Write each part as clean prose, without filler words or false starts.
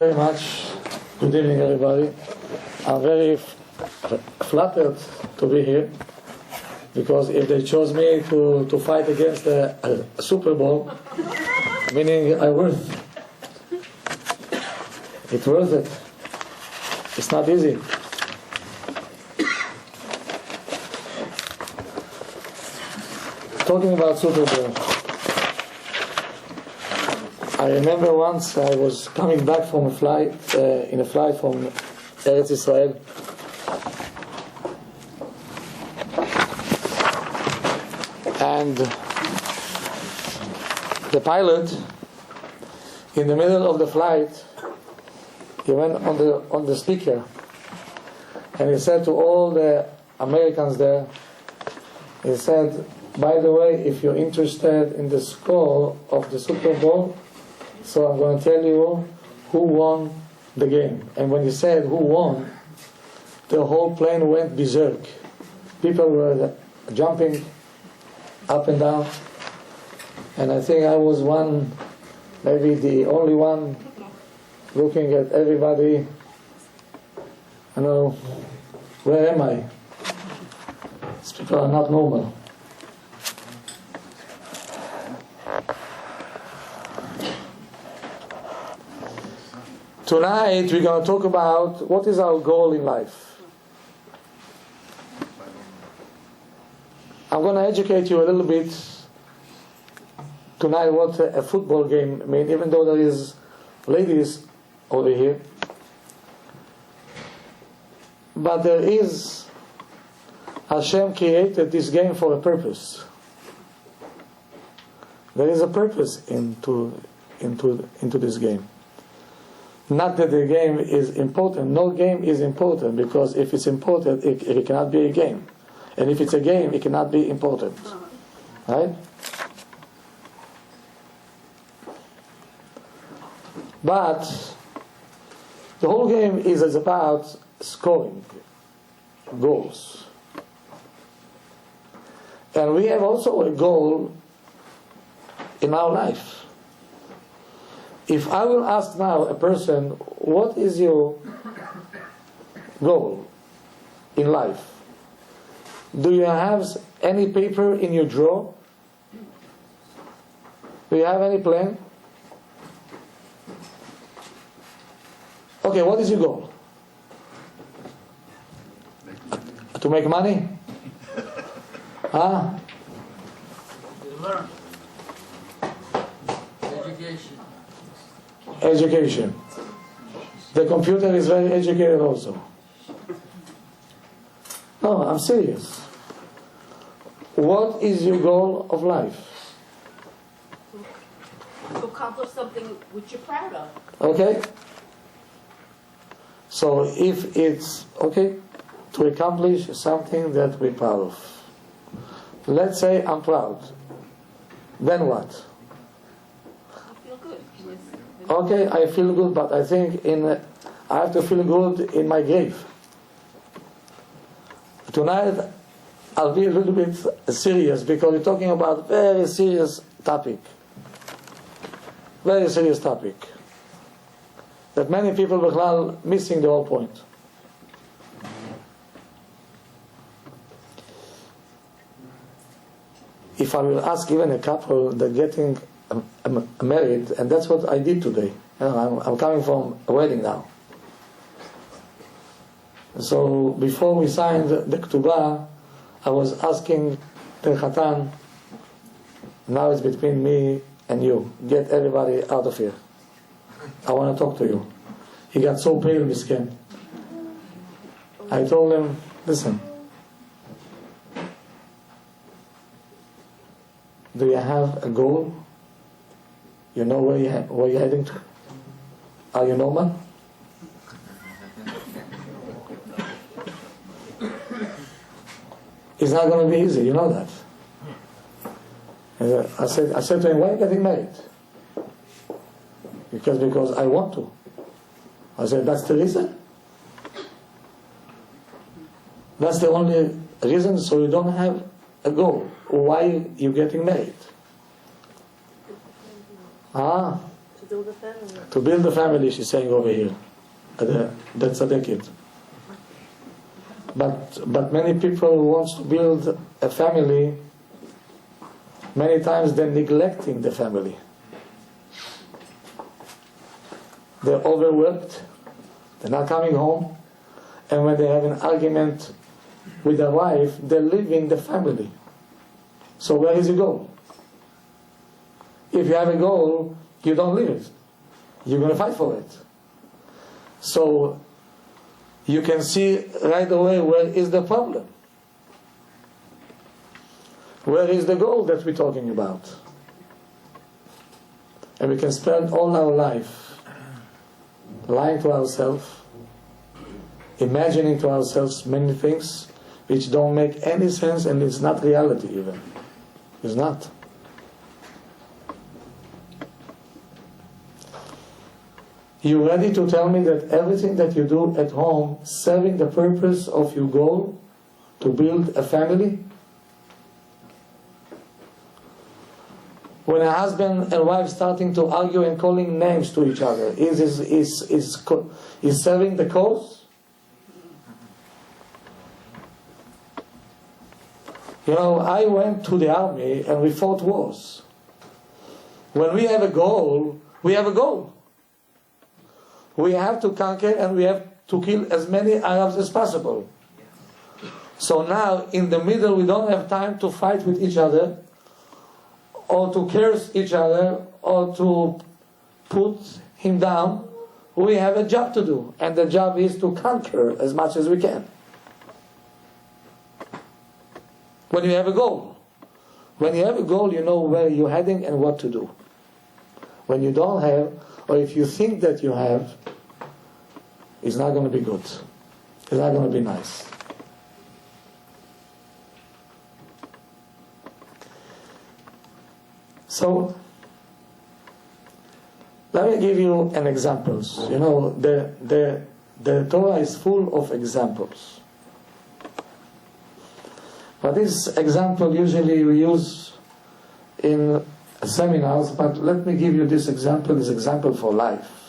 Very much. Good evening, everybody. I'm very flattered to be here, because if they chose me to fight against a Super Bowl, meaning I worth it's worth it. It's not easy. Talking about Super Bowl, I remember once I was coming back from a flight, in a flight from Eretz Israel, and the pilot, in the middle of the flight, he went on the speaker, and he said to all the Americans there, he said, by the way, if you're interested in the score of the Super Bowl, so I'm going to tell you who won the game. And when he said who won, the whole plane went berserk. People were jumping up and down, and I think I was one, maybe the only one, looking at everybody, where am I? These people are not normal. Tonight we're going to talk about what is our goal in life. I'm going to educate you a little bit tonight what a football game means, even though there is ladies over here. But there is, Hashem created this game for a purpose. There is a purpose into this game. Not that the game is important. No game is important, because if it's important, it cannot be a game. And if it's a game, it cannot be important. Right? But the whole game is about scoring goals. And we have also a goal in our life. If I will ask now a person, what is your goal in life? Do you have any paper in your drawer? Do you have any plan? Okay, what is your goal? To make money? Huh? To learn. Education. The computer is very educated also. No, I'm serious. What is your goal of life? To accomplish something which you're proud of. Okay? So if it's, okay, to accomplish something that we're proud of. Let's say I'm proud. Then what? Okay, I feel good, but I think I have to feel good in my grave. Tonight, I'll be a little bit serious, because we're talking about a very serious topic. Very serious topic. That many people are missing the whole point. If I will ask even a couple that getting married, and that's what I did today. I'm coming from a wedding now. So before we signed the ketubah, I was asking the Khatan, now it's between me and you. Get everybody out of here. I want to talk to you. He got so pale, miskin. I told him, listen, do you have a goal? You know where you're heading to? Are you normal? It's not going to be easy, you know that. I said to him, why are you getting married? Because I want to. I said, that's the reason? That's the only reason, so you don't have a goal. Why you getting married? build a family. To build a family, she's saying over here. That's a decade. But many people who want to build a family, many times they're neglecting the family. They're overworked, they're not coming home, and when they have an argument with their wife, they're leaving the family. So where is your goal? If you have a goal, you don't leave it. You're going to fight for it. So you can see right away where is the problem. Where is the goal that we're talking about? And we can spend all our life lying to ourselves, imagining to ourselves many things which don't make any sense, and it's not reality even. It's not. You ready to tell me that everything that you do at home serving the purpose of your goal to build a family? When a husband and wife starting to argue and calling names to each other, is serving the cause? You know, I went to the army and we fought wars. When we have a goal, we have a goal. We have to conquer and we have to kill as many Arabs as possible. So now, in the middle, we don't have time to fight with each other, or to curse each other, or to put him down. We have a job to do, and the job is to conquer as much as we can. When you have a goal. When you have a goal, you know where you're heading and what to do. When you don't have, or if you think that you have, it's not going to be good. It's not going to be nice. So, let me give you an example. You know, the Torah is full of examples. But this example usually we use in seminars, but let me give you this example for life.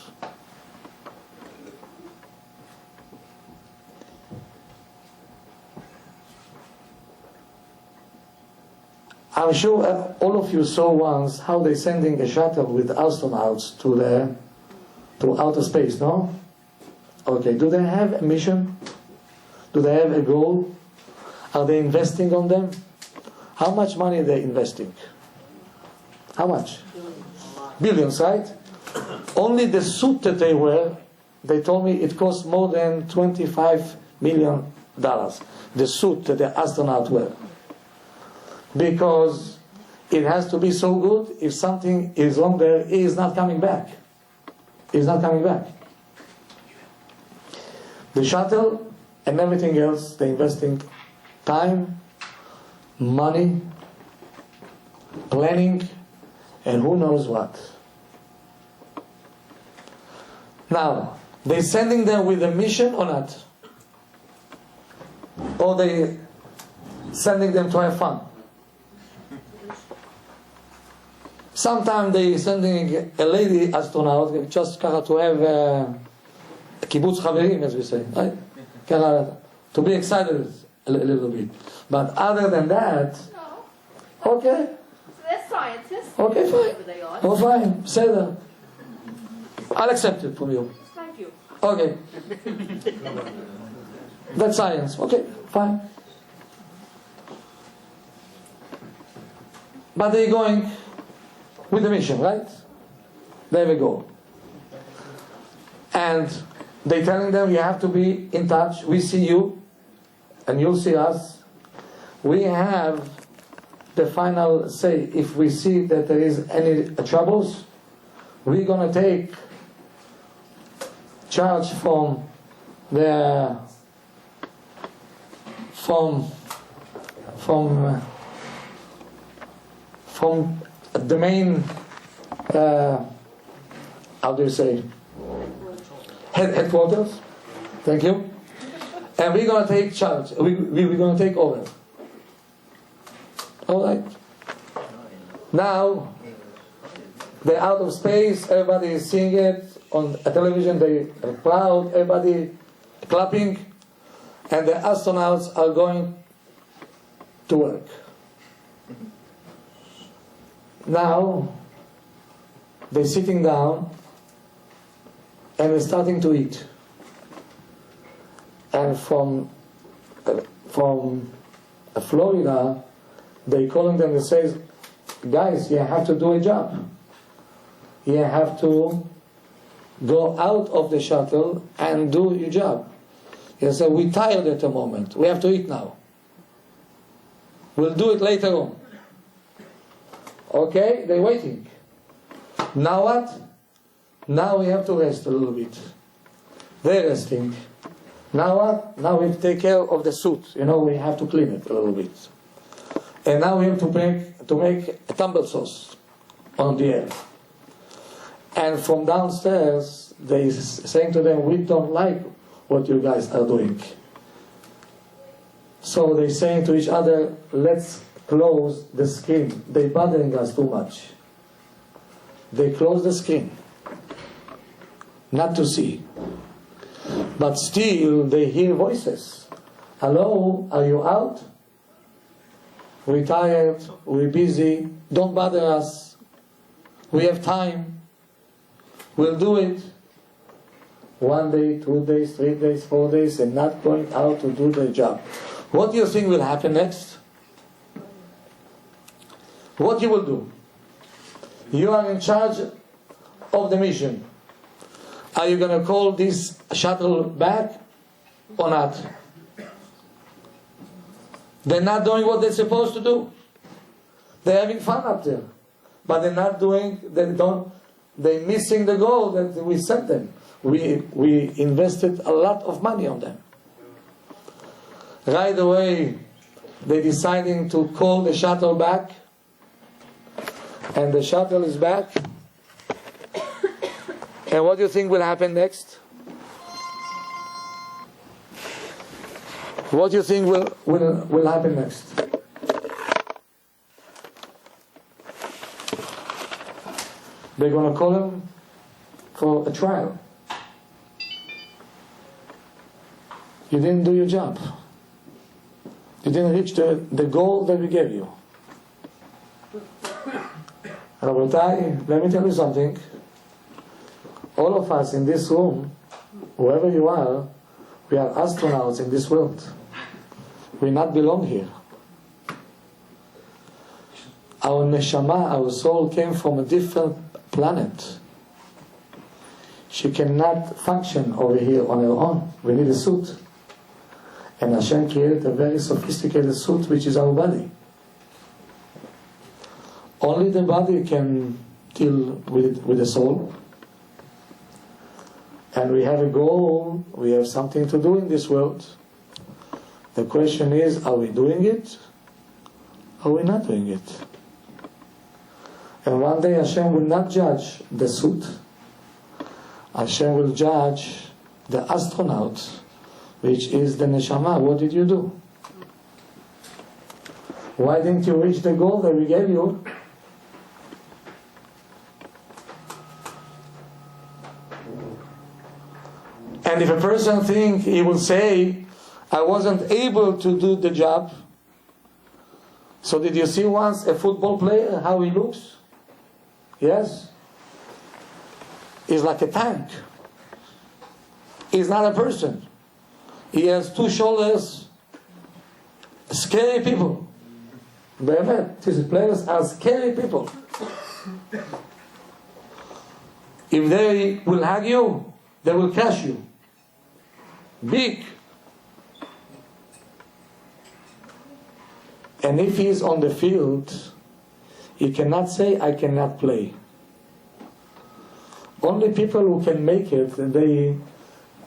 I'm sure all of you saw once how they're sending a shuttle with astronauts to outer space, no? Okay, do they have a mission? Do they have a goal? Are they investing on them? How much money are they investing? How much? Billions, right? Only the suit that they wear, they told me it costs more than $25 million. The suit that the astronauts wear. Because it has to be so good, if something is wrong there, it is not coming back. It's not coming back. The shuttle and everything else, they're investing time, money, planning, and who knows what. Now, they're sending them with a mission or not? Or they sending them to have fun? Sometimes they sending a lady astronaut just to have a kibbutz chaverim, as we say, right? To be excited a little bit. But other than that, okay. So they're scientists. Okay, fine. They are. Oh, fine. Say that. I'll accept it from you. Thank you. Okay. That's science. Okay, fine. But they're going with a mission, right? There we go. And they're telling them, you have to be in touch. We see you, and you'll see us. We have the final say. If we see that there is any troubles, we're going to take charge from the main how do you say headquarters. Thank you. And we're going to take charge. We're going to take over. All right. Now, They're out of space, everybody is seeing it on a television, they are proud, everybody clapping, and the astronauts are going to work. Now, they're sitting down and they're starting to eat. And from Florida, they calling them and says, guys, you have to do a job. You have to go out of the shuttle and do your job. He said, we're tired at the moment. We have to eat now. We'll do it later on. Okay, they're waiting. Now what? Now we have to rest a little bit. They're resting. Now what? Now we have to take care of the suit. We have to clean it a little bit. And now we have to make a tumble sauce on the air. And from downstairs, they saying to them, we don't like what you guys are doing. So they saying to each other, let's close the screen. They're bothering us too much. They close the screen. Not to see. But still they hear voices. Hello, are you out? We're tired, we're busy, don't bother us. We have time. We'll do it. 1 day, 2 days, 3 days, 4 days, and not going out to do their job. What do you think will happen next? What you will do? You are in charge of the mission. Are you going to call this shuttle back or not? They're not doing what they're supposed to do. They're having fun up there. But they're not doing, they're missing the goal that we set them. We invested a lot of money on them. Right away, they're deciding to call the shuttle back. And the shuttle is back. And what do you think will happen next? What do you think will happen next? They're going to call him for a trial. You didn't do your job. You didn't reach the goal that we gave you. Rabotai, let me tell you something. All of us in this room, whoever you are, we are astronauts in this world. We not belong here. Our neshama, our soul, came from a different planet. She cannot function over here on her own. We need a suit. And Hashem created a very sophisticated suit, which is our body. Only the body can deal with the soul. And we have a goal, we have something to do in this world. The question is, are we doing it? Or are we not doing it? And one day Hashem will not judge the suit. Hashem will judge the astronaut, which is the neshama. What did you do? Why didn't you reach the goal that we gave you? And if a person thinks, he will say, I wasn't able to do the job. So did you see once a football player, how he looks? Yes? He's like a tank. He's not a person. He has 2 shoulders. Scary people. These players are scary people. If they will hug you, they will crush you. Big. And if he is on the field, he cannot say, I cannot play. Only people who can make it, they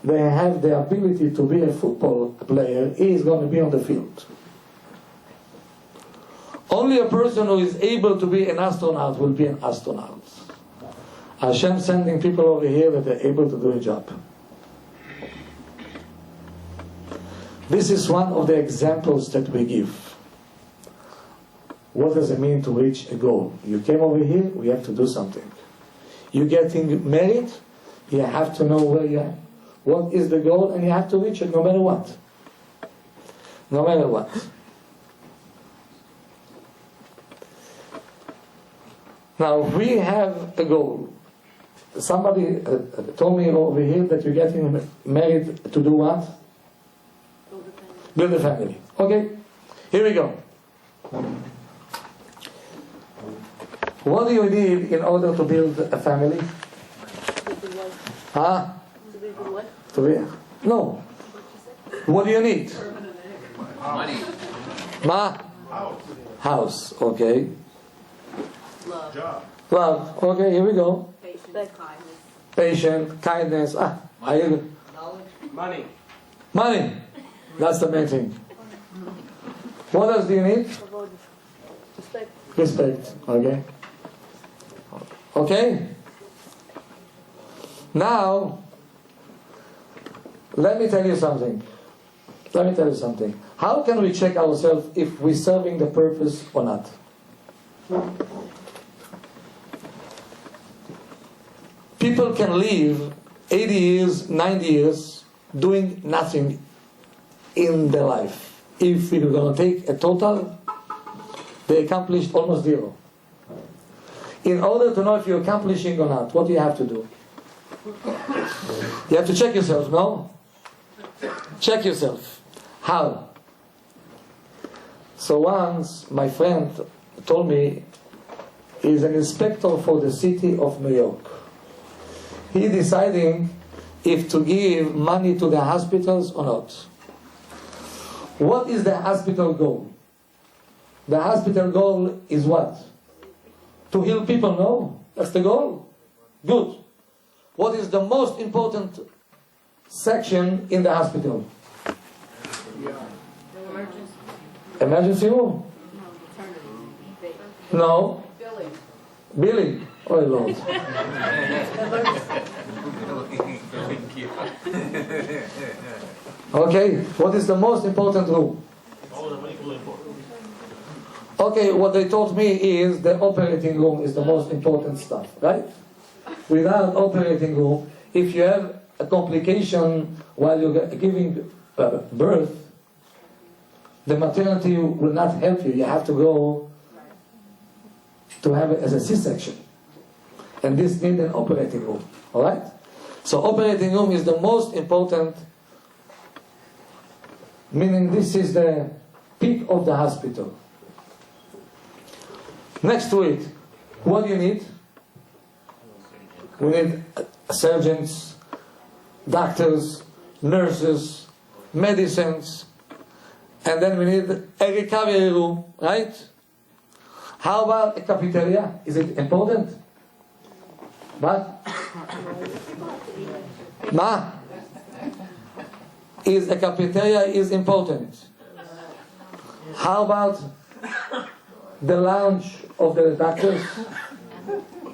have the ability to be a football player, he is going to be on the field. Only a person who is able to be an astronaut will be an astronaut. Hashem sending people over here that are able to do a job. This is one of the examples that we give. What does it mean to reach a goal? You came over here, we have to do something. You're getting married, you have to know where you are. What is the goal, and you have to reach it no matter what. No matter what. Now, we have a goal. Somebody told me over here that you're getting married to do what? Build a family. Okay, here we go. What do you need in order to build a family? Huh? To be no. What do you need? Money. House. Okay. Love. Job. Love. Okay, here we go. Patience. Kindness. Patient, kindness. Money. Money. That's the main thing. What else do you need? Respect. Respect. Okay. Okay. Now, let me tell you something. How can we check ourselves if we're serving the purpose or not? People can live 80 years, 90 years doing nothing in their life. If we're going to take a total, they accomplished almost zero. In order to know if you're accomplishing or not, what do you have to do? You have to check yourself, no? Check yourself. How? So once my friend told me he's an inspector for the city of New York. He's deciding if to give money to the hospitals or not. What is the hospital goal? The hospital goal is what? To heal people, no? That's the goal? Good. What is the most important section in the hospital? Emergency room? No. Billing. Oh Lord. Okay, what is the most important room? Okay, what they taught me is the operating room is the most important stuff, right? Without operating room, if you have a complication while you're giving birth, the maternity will not help you. You have to go to have it as a C-section. And this needs an operating room. Alright? So operating room is the most important, meaning this is the peak of the hospital. Next to it, what do you need? We need surgeons, doctors, nurses, medicines, and then we need a recovery room, right? How about a cafeteria? Is it important? But is a cafeteria is important. How about the lounge of the doctors?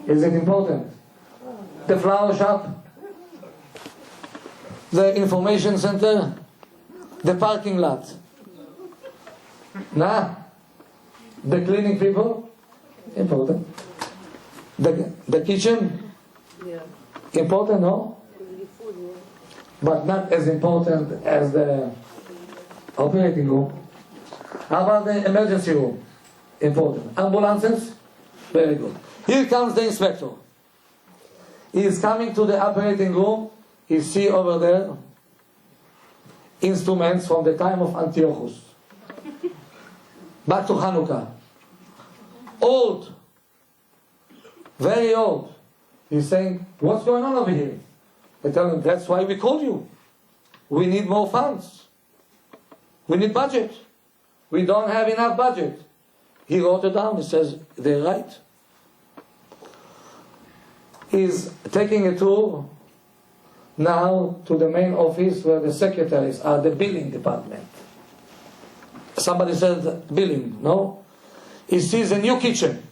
Is it important? The flower shop? The information center? The parking lot? The cleaning people? Important. The kitchen? Important, no? But not as important as the operating room. How about the emergency room? Important. Ambulances? Very good. Here comes the inspector. He is coming to the operating room. You see over there instruments from the time of Antiochus. Back to Hanukkah. Old. Very old. He's saying, what's going on over here? I tell him, that's why we called you. We need more funds. We need budget. We don't have enough budget. He wrote it down. He says, they're right. He's taking a tour now to the main office where the secretaries are, the billing department. Somebody said billing, no? He sees a new kitchen.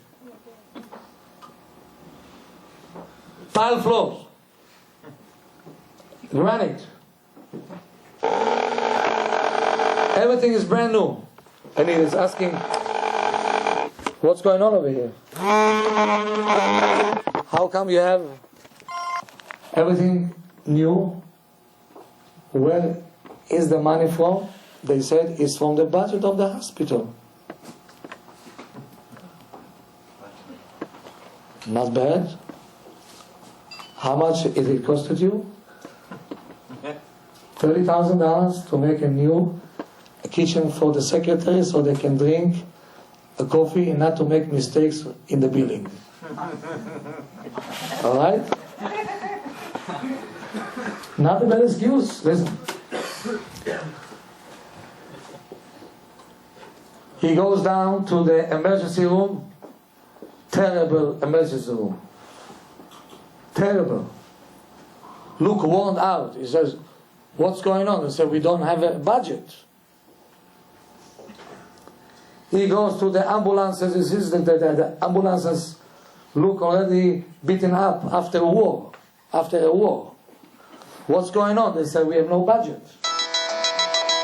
Tile floors. Granite. Everything is brand new. And he is asking, what's going on over here? How come you have everything new? Where is the money from? They said it's from the budget of the hospital. Not bad. How much it costed you? $30,000 to make a new kitchen for the secretary so they can drink a coffee and not to make mistakes in the billing. Alright? Not a bad excuse. Listen. He goes down to the emergency room. Terrible emergency room. Terrible. Look worn out. He says, what's going on? They said, we don't have a budget. He goes to the ambulances. He sees that the ambulances look already beaten up after a war. What's going on? They said, we have no budget.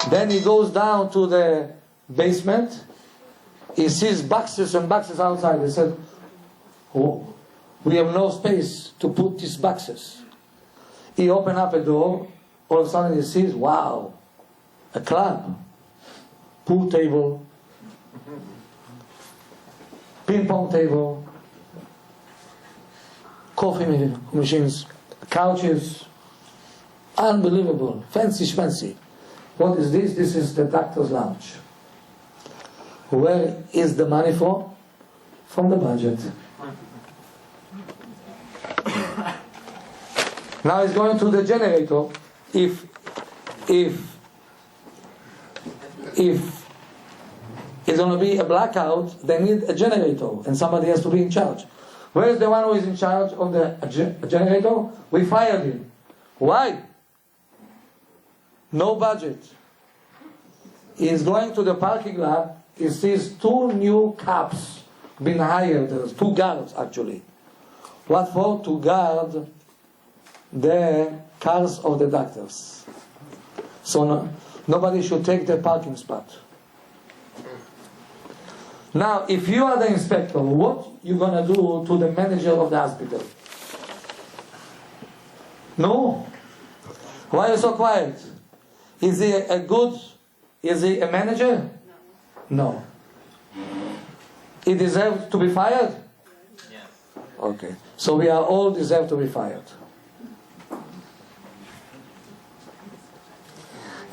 Then he goes down to the basement. He sees boxes and boxes outside. He said, oh, we have no space to put these boxes. He opened up a door. All of a sudden he sees, wow, a club, pool table, ping pong table, coffee machines, couches. Unbelievable. Fancy. What is this? This is the doctor's lounge. Where is the money from? From the budget. Now he's going to the generator. If it's going to be a blackout, they need a generator, and somebody has to be in charge. Where is the one who is in charge of the generator? We fired him. Why? No budget. He's going to the parking lot. He sees 2 new cops being hired. There's 2 guards actually. What for? To guard the cars of the doctors. So nobody should take the parking spot. Now, if you are the inspector, what you gonna do to the manager of the hospital? No. Why are you so quiet? Is he a manager? No. He deserves to be fired? Yes. Okay. So we are all deserve to be fired.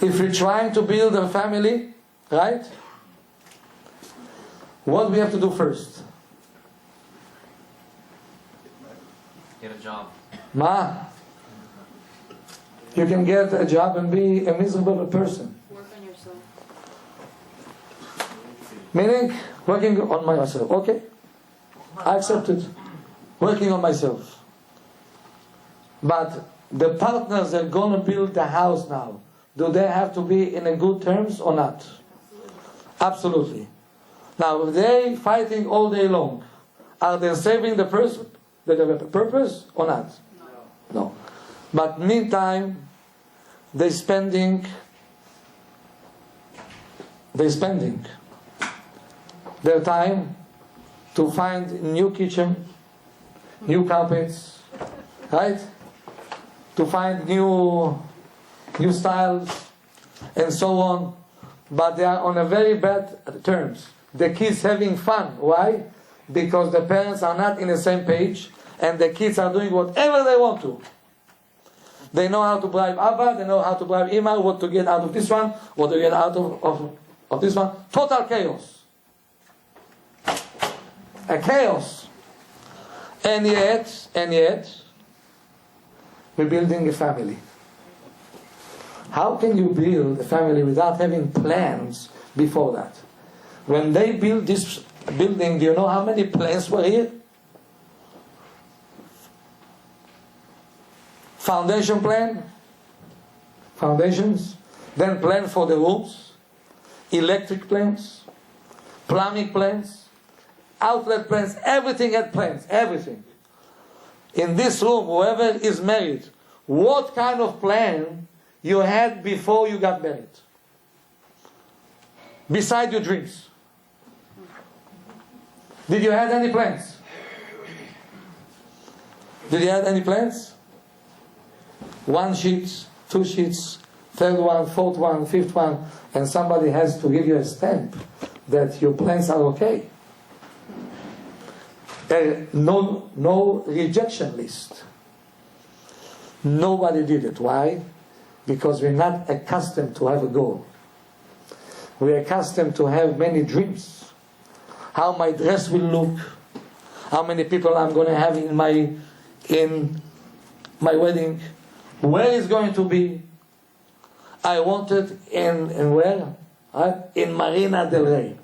If we're trying to build a family, right? What do we have to do first? Get a job. You can get a job and be a miserable person. Work on yourself. Meaning, working on myself. Okay, I accept it. Working on myself. But the partners that are going to build the house now, do they have to be in a good terms or not? Absolutely. Now, if they fighting all day long, are they saving the person, the purpose or not? No. But meantime, they're spending their time to find new kitchen, new carpets, right? To find new styles and so on. But they are on a very bad terms. The kids having fun. Why? Because the parents are not in the same page and the kids are doing whatever they want to. They know how to bribe Abba, they know how to bribe Ima, what to get out of this one, what to get out of this one. Total chaos. A chaos. And yet, we're building a family. How can you build a family without having plans before that? When they built this building, do you know how many plans were here? Foundation plan, foundations, then plan for the rooms, electric plans, plumbing plans, outlet plans, everything had plans, everything. In this room, whoever is married, what kind of plan you had before you got married? Beside your dreams. Did you have any plans? Did you have any plans? 1 sheet, 2 sheets, third one, fourth one, fifth one, and somebody has to give you a stamp that your plans are okay. No rejection list. Nobody did it. Why? Because we're not accustomed to have a goal. We're accustomed to have many dreams. How my dress will look, how many people I'm going to have in my wedding, where it's going to be. I want it in where? In Marina del Rey.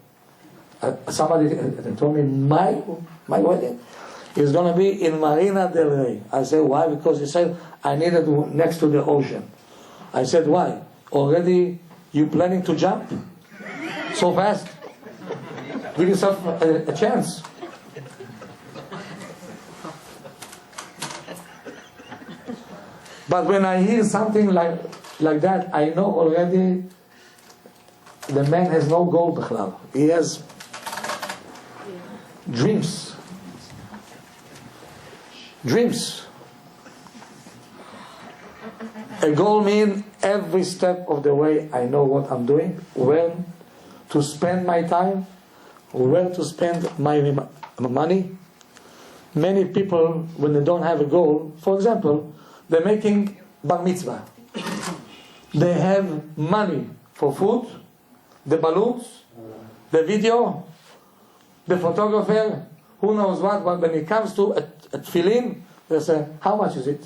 Somebody told me my wedding is going to be in Marina del Rey. I said, why? Because he said, I need it next to the ocean. I said, why? Already you planning to jump? So fast? Give yourself a chance. But when I hear something like that, I know already the man has no goal b'chlal. He has dreams. Dreams. A goal means every step of the way I know what I'm doing, when to spend my time, where to spend my money. Many people, when they don't have a goal, for example, they're making bar mitzvah. They have money for food, the balloons, the video, the photographer, who knows what, but when it comes to a tefillin, they say, how much is it?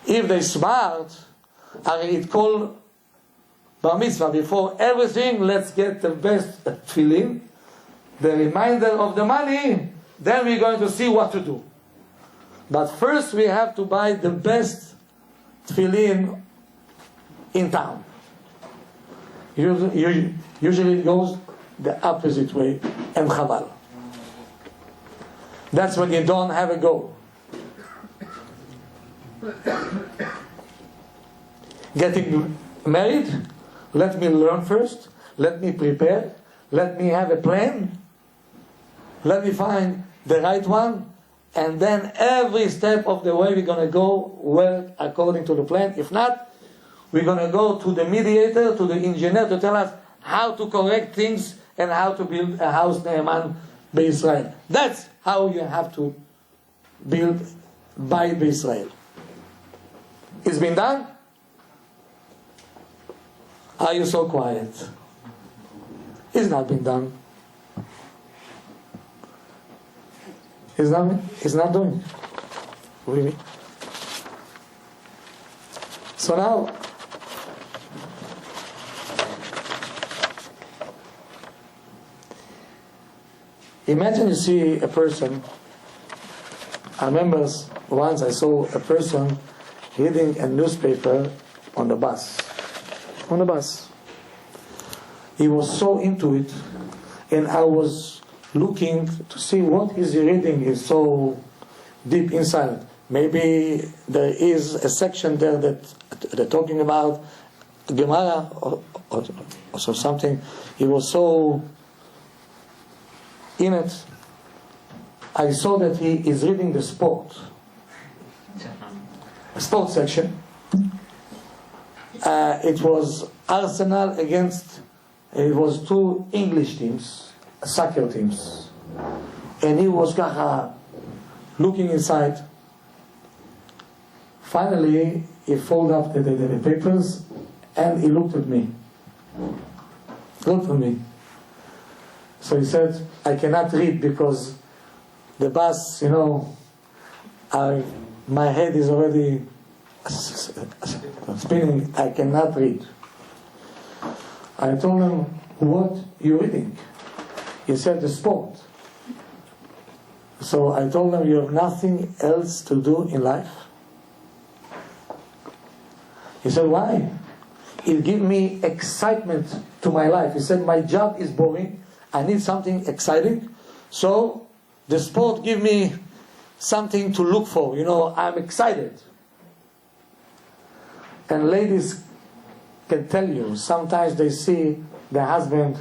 If they're smart, it called bar mitzvah, before everything, let's get the best tefillin, the reminder of the money, then we're going to see what to do. But first we have to buy the best tefillin in town. Usually it goes the opposite way, and chaval. That's when you don't have a goal. Getting married, let me learn first, let me prepare, let me have a plan, let me find the right one, and then every step of the way we're going to go well according to the plan. If not, we're going to go to the mediator, to the engineer, to tell us how to correct things and how to build a house Ne'eman B'Israel. That's how you have to build Bayit B'Israel. It's been done? Are you so quiet? It's not been done. It's not doing. Really? So now, imagine you see a person. I remember once I saw a person reading a newspaper on the bus. On the bus. He was so into it, and I was looking to see what he's reading is so deep inside. Maybe there is a section there that they're talking about Gemara or something. He was so in it. I saw that he is reading the sports section. It was Arsenal against, it was 2 English teams, soccer teams, and he was looking inside. Finally he folded up the papers and he looked at me. So he said, I cannot read because the bus, my head is already spinning. I cannot read. I told him, what you reading? He said, the sport. So I told him, you have nothing else to do in life? He said, why? It gives me excitement to my life. He said, my job is boring. I need something exciting. So the sport gives me something to look for. I'm excited. And ladies can tell you, sometimes they see the husband,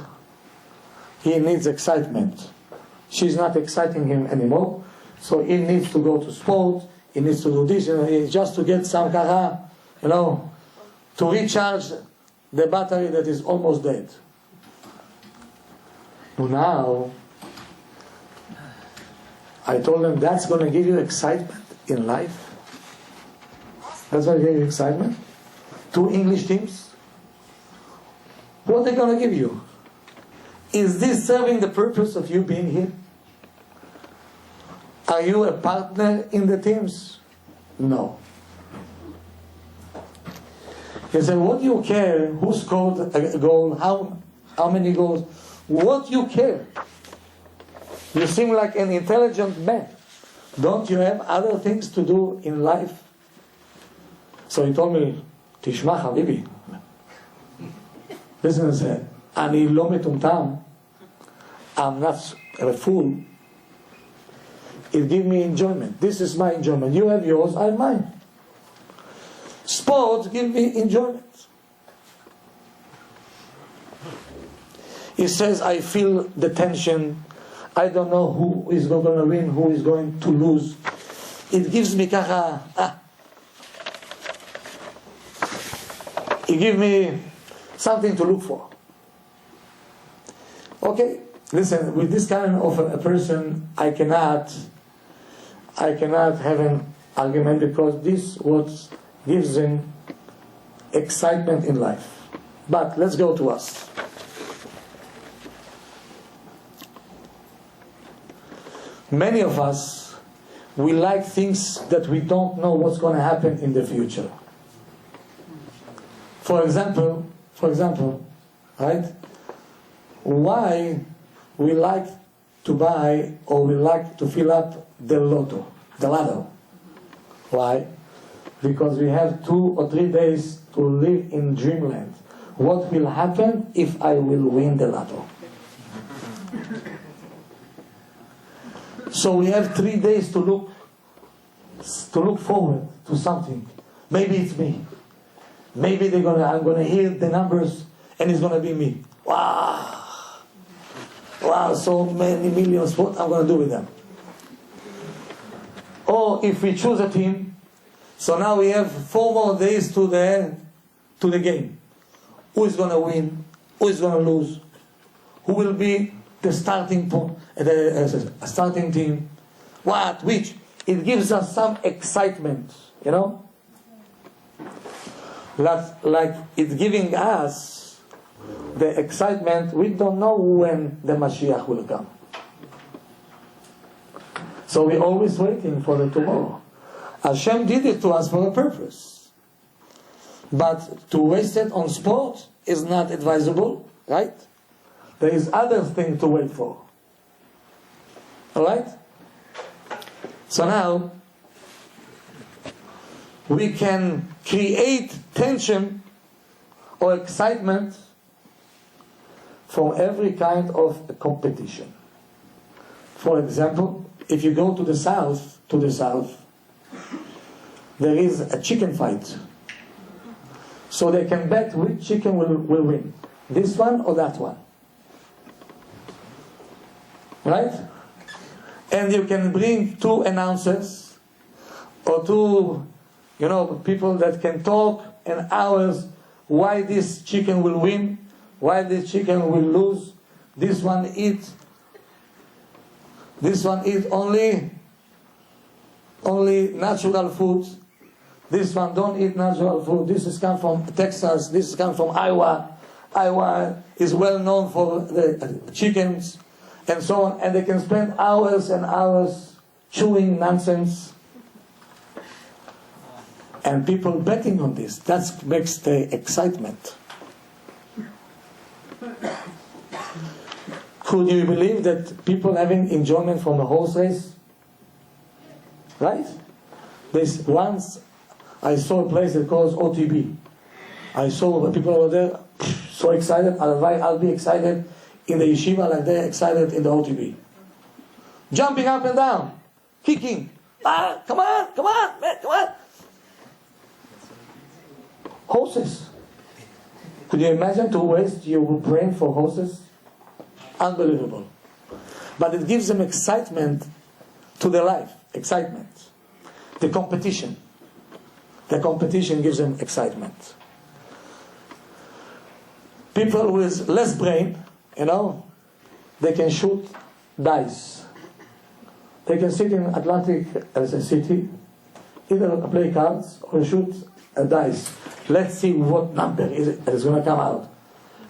he needs excitement. She's not exciting him anymore. So he needs to go to sport, he needs to do this, just to get some kara, to recharge the battery that is almost dead. Now, I told them that's going to give you excitement in life. That's going to give you excitement. 2 English teams. What are they going to give you? Is this serving the purpose of you being here? Are you a partner in the teams? No. He said, what do you care? Who scored a goal? How many goals? What do you care? You seem like an intelligent man. Don't you have other things to do in life? So he told me, תשמע חביבי. Listen, I said, אני לא מטומטם. I'm not a fool. It gives me enjoyment. This is my enjoyment. You have yours, I have mine. Sports give me enjoyment. He says, I feel the tension. I don't know who is going to win, who is going to lose. It gives me kaha. It gives me something to look for. Okay, listen, with this kind of a person, I cannot have an argument, because this what gives them excitement in life. But let's go to us. Many of us, we like things that we don't know what's going to happen in the future. For example, right? Why we like to buy, or we like to fill up the lotto. Why? Because we have 2 or 3 days to live in dreamland. What will happen if I will win the lotto? So we have 3 days to look forward to something. Maybe it's me. Maybe I'm gonna hear the numbers and it's gonna be me. Wow, so many millions. What I'm gonna do with them? Or if we choose a team, so now we have 4 more days to the game. Who is gonna win? Who is gonna lose? Who will be the starting starting team? Which? It gives us some excitement, Like it's giving us the excitement. We don't know when the Mashiach will come. So we're always waiting for the tomorrow. Hashem did it to us for a purpose. But to waste it on sport is not advisable, right? There is other things to wait for. Alright? So now, we can create tension or excitement from every kind of competition. For example, if you go to the south, there is a chicken fight. So they can bet which chicken will win. This one or that one. Right? And you can bring 2 announcers or 2 people that can talk in hours why this chicken will win, why this chicken will lose. This one eat only natural food. This one don't eat natural food. This is come from Texas. This is come from Iowa. Iowa is well known for the chickens and so on. And they can spend hours and hours chewing nonsense. And people betting on this. That makes the excitement. Could you believe that people having enjoyment from a horse race? Right? Once I saw a place that calls OTB. I saw people over there so excited. I'll be excited in the yeshiva like they're excited in the OTB. Jumping up and down. Kicking. Come on, man, come on. Horses. Could you imagine to waste your brain for horses? Unbelievable. But it gives them excitement to their life, excitement. The competition. The competition gives them excitement. People with less brain, they can shoot dice. They can sit in Atlantic as a city, either play cards or shoot a dice. Let's see what number is going to come out.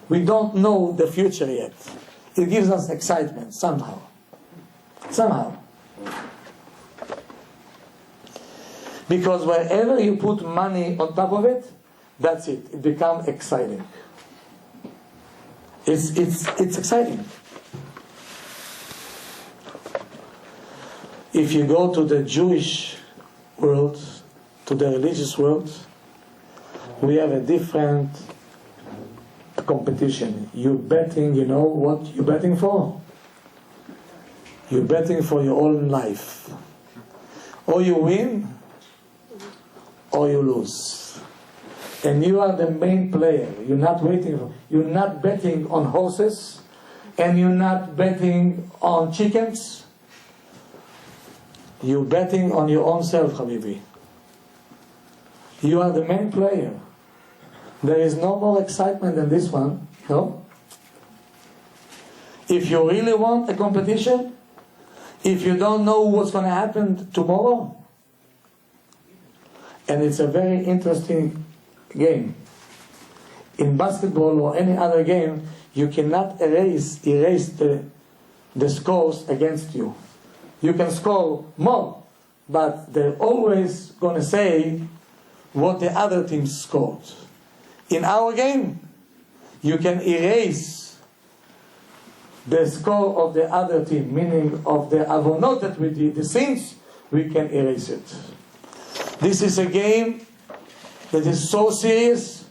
We don't know the future yet. It gives us excitement somehow. Somehow. Because wherever you put money on top of it, that's it. It becomes exciting. It's exciting. If you go to the Jewish world, to the religious world, we have a different competition. You're betting, you know what you're betting for? You're betting for your own life. Or you win, or you lose. And you are the main player. You're not betting on horses, and you're not betting on chickens. You're betting on your own self, Habibi. You are the main player. There is no more excitement than this one, no? If you really want a competition, if you don't know what's going to happen tomorrow, and it's a very interesting game. In basketball or any other game, you cannot erase the scores against you. You can score more, but they're always going to say what the other team scored. In our game, you can erase the score of the other team, meaning of the avonot that we did, the sins, we can erase it. This is a game that is so serious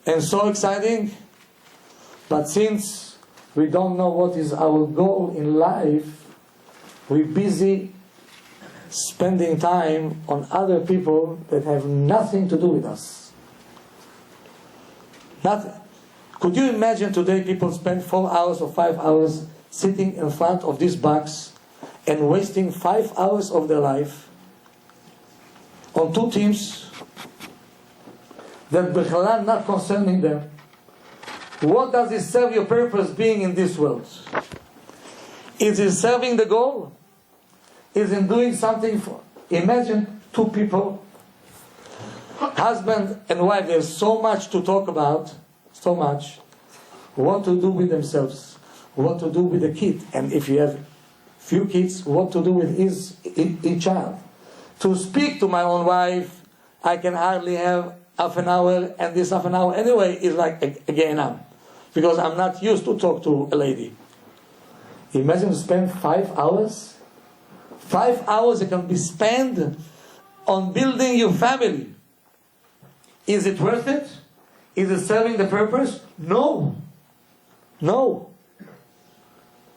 and so exciting, but since we don't know what is our goal in life, we're busy spending time on other people that have nothing to do with us. Nothing. Could you imagine today people spend 4 hours or 5 hours sitting in front of this box and wasting 5 hours of their life on two teams that are not concerning them? What does it serve your purpose being in this world? Is it serving the goal? Is it doing something for? Imagine two people, husband and wife, there's so much to talk about, so much. What to do with themselves, what to do with the kid, and if you have few kids, what to do with each child. To speak to my own wife, I can hardly have half an hour, and this half an hour anyway is like a gehenna, because I'm not used to talk to a lady. Imagine to spend 5 hours. 5 hours that can be spent on building your family. Is it worth it? Is it serving the purpose? No. No.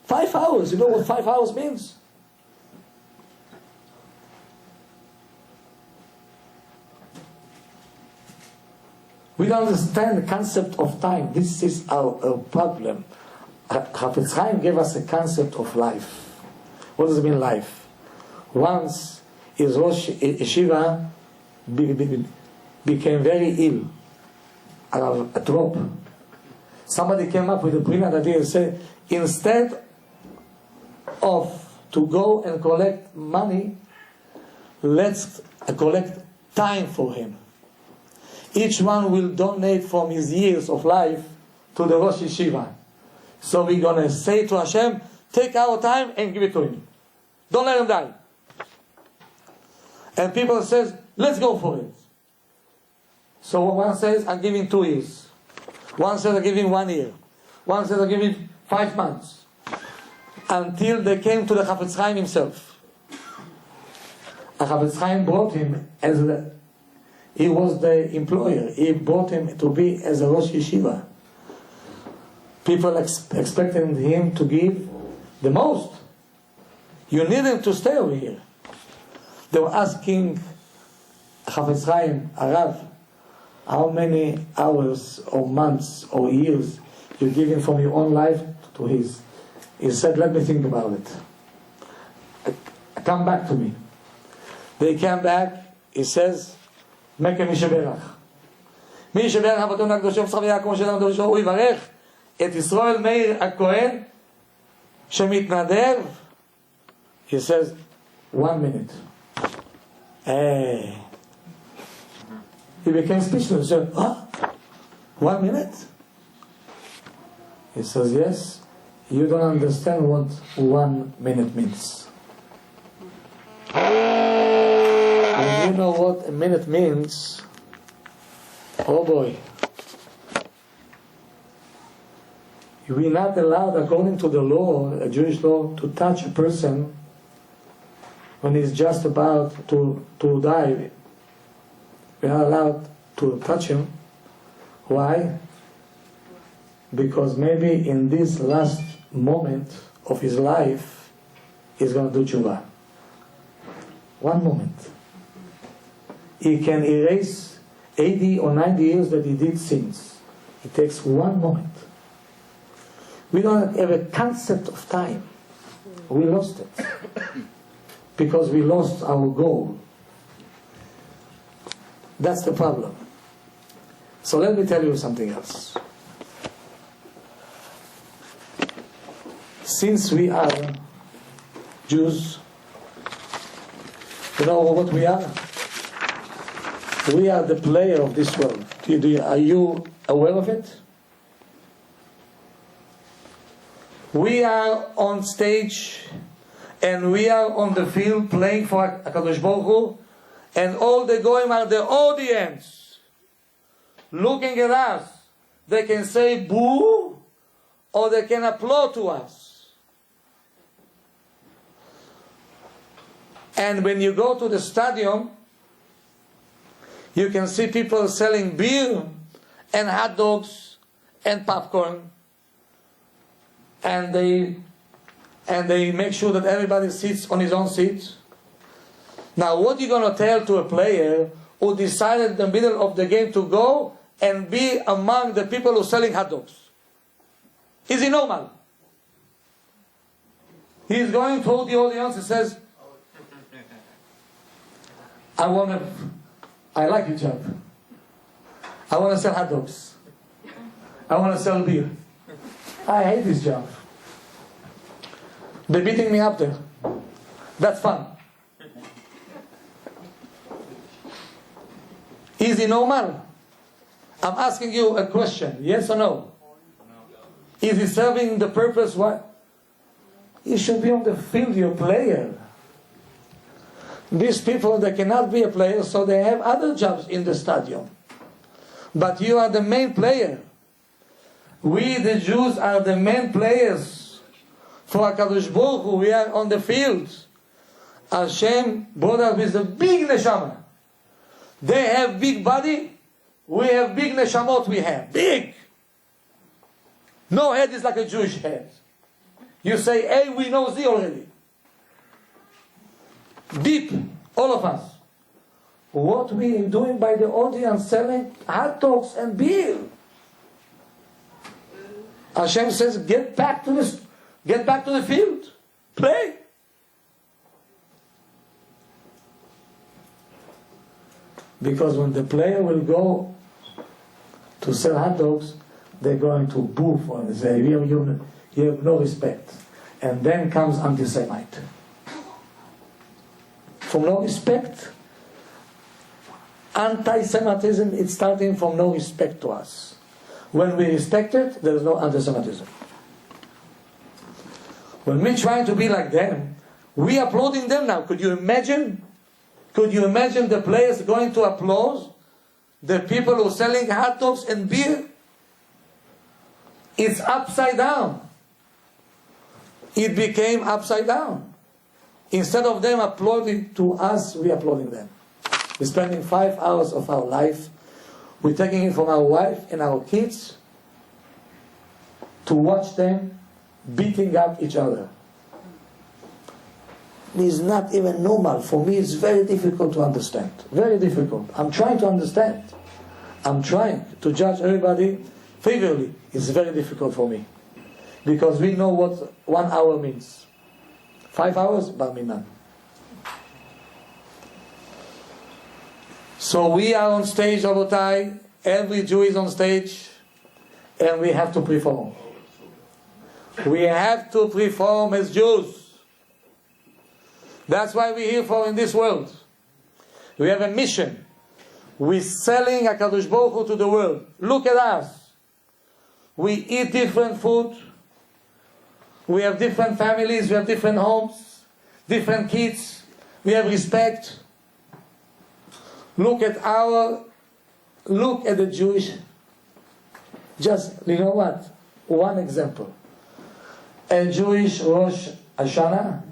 5 hours. You know what 5 hours means? We don't understand the concept of time. This is our problem. Chafetz Chaim gave us a concept of life. What does it mean, life? Once his Rosh Yeshiva became very ill, a drop. Somebody came up with a brilliant idea and said, instead of to go and collect money, let's collect time for him. Each one will donate from his years of life to the Rosh Yeshiva. So we're going to say to Hashem, take our time and give it to him. Don't let him die. And people says, let's go for it. So one says, I'm giving 2 years. One says, I'm giving 1 year. One says, I'm giving 5 months. Until they came to the Chafetz Chaim himself. And Chafetz Chaim brought him he was the employer. He brought him to be as a Rosh Yeshiva. People expected him to give the most. You need him to stay over here. They were asking Chafetz Chaim, Arav, how many hours or months or years you give him from your own life to his. He said, let me think about it. come back to me. They came back, he says, Mekeh Misheberach. מי שברך אבותינו הקדושים יצחק ויעקב משה דם דורשו, הוא יברך את ישראל מאיר הכהן שמתנדב. He says, 1 minute. Hey. He became speechless. He said, 1 minute? He says, yes, you don't understand what 1 minute means. When you know what a minute means, oh boy. We're not allowed, according to the law, a Jewish law, to touch a person when he's just about to die. We are allowed to touch him. Why? Because maybe in this last moment of his life, he's going to do tshuva. 1 moment. He can erase 80 or 90 years that he did sins. It takes 1 moment. We don't have a concept of time. We lost it. Because we lost our goal. That's the problem. So let me tell you something else. Since we are Jews, you know what we are? We are the player of this world. Are you aware of it? We are on stage and we are on the field playing for HaKadosh Baruch Hu, and all the goyim are the audience looking at us. They can say boo or they can applaud to us. And when you go to the stadium, you can see people selling beer and hot dogs and popcorn, and they make sure that everybody sits on his own seat. Now, what are you going to tell to a player who decided in the middle of the game to go and be among the people who are selling hot dogs? Is he normal? He's going toward the audience and says, I like your job. I want to sell hot dogs. I want to sell beer. I hate this job. They're beating me up there. That's fun. Is he normal? I'm asking you a question. Yes or no? Is he serving the purpose? What? He should be on the field, your player. These people, they cannot be a player, so they have other jobs in the stadium. But you are the main player. We, the Jews, are the main players. For HaKadosh Baruch Hu, we are on the field. Hashem brought us with a big neshama. They have big body, we have big neshamot, we have. Big! No head is like a Jewish head. You say A, we know Z already. Deep, all of us. What we are doing by the audience, selling hot dogs and beer. Hashem says, get back to the field. Play. Because when the player will go to sell hot dogs, they're going to boo for him and say, you have no respect. And then comes anti-Semite. From no respect, anti-Semitism is starting from no respect to us. When we respect it, there is no anti-Semitism. When we're trying to be like them, we are applauding them now. Could you imagine? Could you imagine the players going to applaud the people who are selling hot dogs and beer? It's upside down. It became upside down. Instead of them applauding to us, we are applauding them. We're spending 5 hours of our life. We're taking it from our wife and our kids to watch them beating up each other. It's not even normal. For me, it's very difficult to understand. Very difficult. I'm trying to understand. I'm trying to judge everybody favorably. It's very difficult for me. Because we know what 1 hour means. 5 hours, bar minan. So we are on stage, Rabotai. Every Jew is on stage, and we have to perform. We have to perform as Jews. That's why we're here for in this world. We have a mission. We're selling HaKadosh Baruch Hu to the world. Look at us. We eat different food. We have different families. We have different homes. Different kids. We have respect. Look at the Jewish. Just, you know what? One example. A Jewish Rosh Hashanah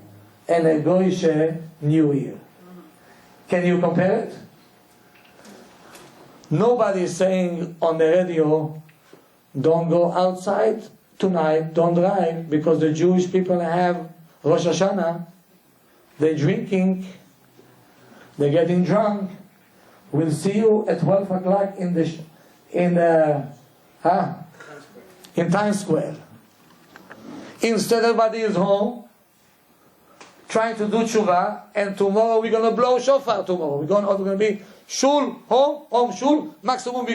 and a Goyish New Year. Can you compare it? Nobody is saying on the radio, don't go outside tonight, don't drive, because the Jewish people have Rosh Hashanah, they're drinking, they're getting drunk. We'll see you at 12 o'clock in Times Square. Instead, everybody is home, trying to do tshuva, and tomorrow we're going to blow shofar tomorrow. We're going to be shul, home, shul, maximum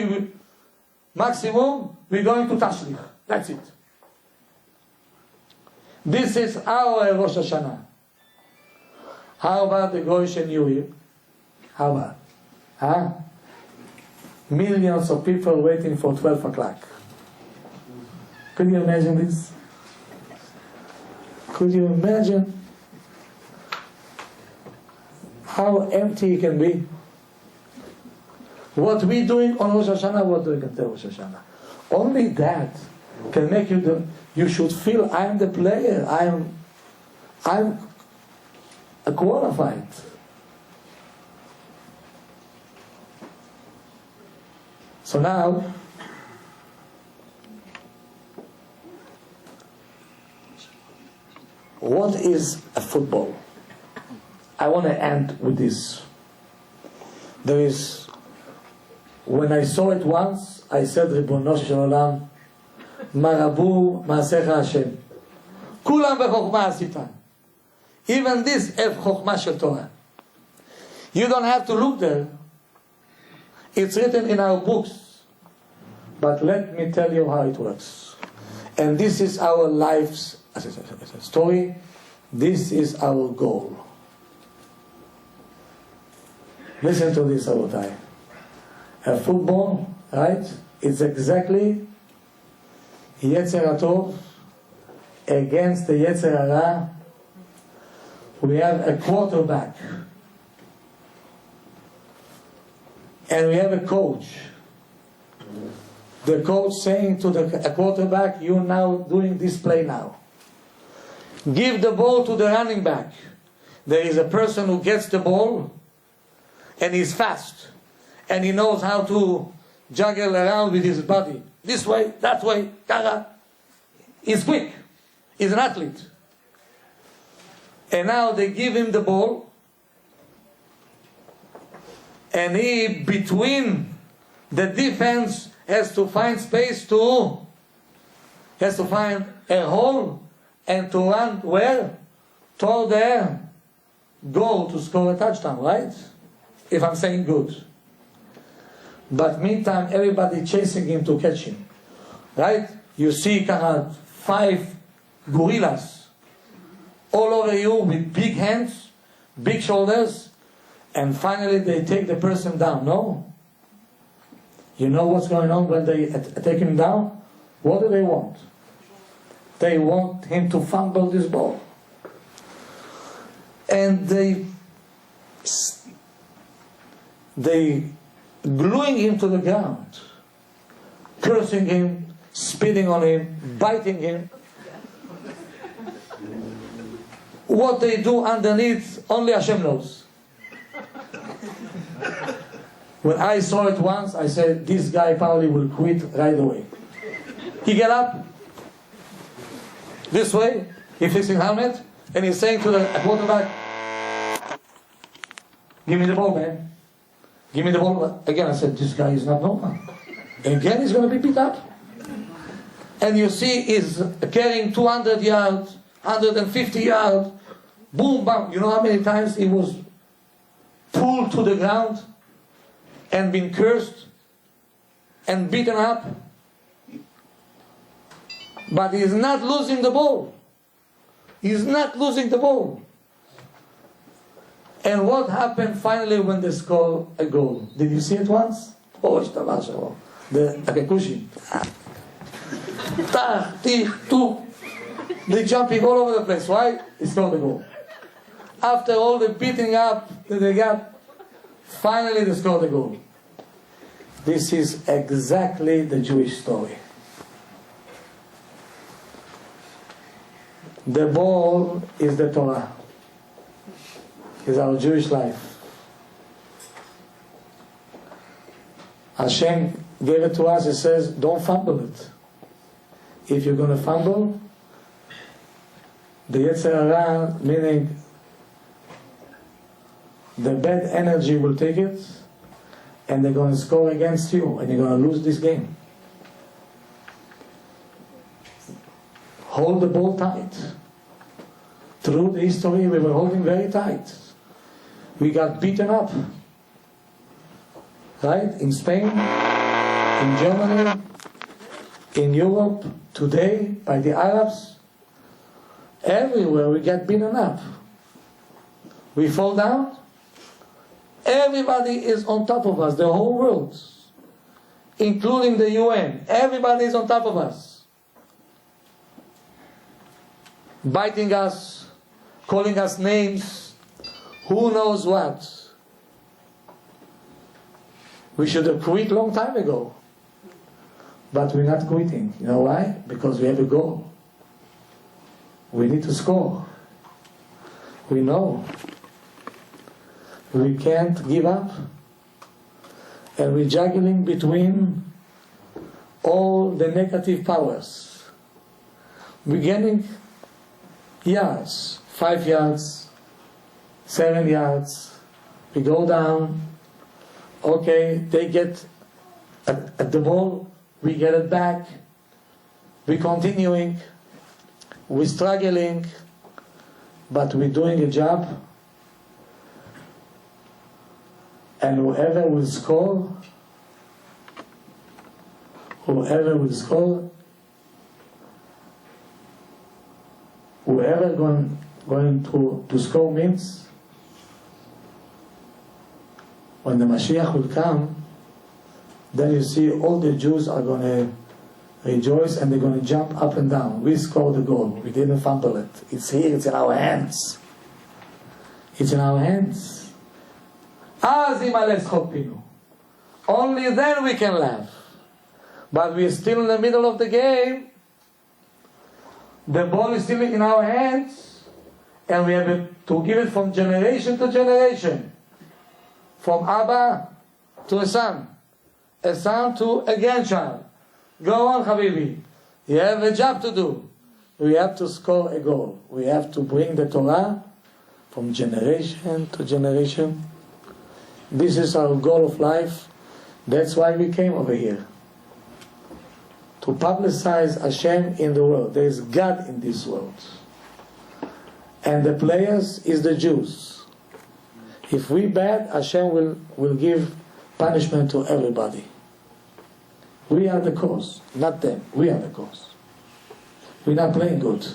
we're going to tashlich. That's it. This is our Rosh Hashanah. How about the Goyish New Year? How about? Millions of people waiting for 12 o'clock. Could you imagine this? Could you imagine how empty it can be? What we doing on Rosh Hashanah, what doing on Rosh Hashanah? Only that can make you should feel I'm the player. I'm qualified. So now, what is a football? I want to end with this. When I saw it once, I said, Ribono shel olam, marabu ma'asecha Hashem. Kulam b'chokhmah asita. Even this have chokhmah shel Torah. You don't have to look there. It's written in our books. But let me tell you how it works. And this is our life's story. This is our goal. Listen to this, Rabotai. A football, right? It's exactly Yetzer HaTov against the Yetzer Hara. We have a quarterback. And we have a coach. The coach saying to the quarterback, you're now doing this play now. Give the ball to the running back. There is a person who gets the ball and he's fast. And he knows how to juggle around with his body. This way, that way, kara. He's quick. He's an athlete. And now they give him the ball. And he, between the defense, has to find space has to find a hole and to run where? Toward the goal to score a touchdown, right? If I'm saying good. But meantime, everybody chasing him to catch him. Right? You see kind of 5 gorillas all over you with big hands, big shoulders, and finally they take the person down. No? You know what's going on when they take him down? What do they want? They want him to fumble this ball. And they gluing him to the ground, cursing him, spitting on him, biting him. What they do underneath, only Hashem knows. When I saw it once, I said, this guy probably will quit right away. He get up, this way, he fixed his helmet, and he's saying to the quarterback, give me the ball, man. Give me the ball. Again, I said, this guy is not normal. Again, he's going to be beat up. And you see, he's carrying 200 yards, 150 yards, boom, bam. You know how many times he was pulled to the ground? and been cursed and beaten up, but he is not losing the ball. He is not losing the ball. And what happened finally when they scored a goal? Did you see it once? Oh, the Akekushi. They're jumping all over the place. Why? They scored the goal. After all the beating up that they got, finally they scored the goal. This is exactly the Jewish story. The ball is the Torah. Is our Jewish life. Hashem gave it to us. He says, don't fumble it. If you're going to fumble, the Yetzer Hara, meaning the bad energy will take it, and they're going to score against you, and you're going to lose this game. Hold the ball tight. Through the history, we were holding very tight. We got beaten up. Right? In Spain, in Germany, in Europe, today, by the Arabs. Everywhere we get beaten up. We fall down. Everybody is on top of us, the whole world, including the UN. Everybody is on top of us. Biting us, calling us names, who knows what. We should have quit long time ago. But we're not quitting. You know why? Because we have a goal. We need to score. We know. We can't give up. And we're juggling between all the negative powers. We're getting yards, 5 yards, 7 yards. We go down. Okay, they get at the ball. We get it back. We're continuing. We're struggling. But we're doing a job. And whoever will score, whoever going to score means when the Mashiach will come, then you see all the Jews are going to rejoice and they're going to jump up and down. We scored the goal. We didn't fumble it. It's here. It's in our hands. It's in our hands. Only then we can laugh. But we're still in the middle of the game. The ball is still in our hands. And we have to give it from generation to generation. From Abba to a son to a grandchild. Go on, Habibi. You have a job to do. We have to score a goal. We have to bring the Torah from generation to generation. This is our goal of life. That's why we came over here. To publicize Hashem in the world. There is God in this world. And the players is the Jews. If we bad, Hashem will give punishment to everybody. We are the cause, not them. We are the cause. We're not playing good.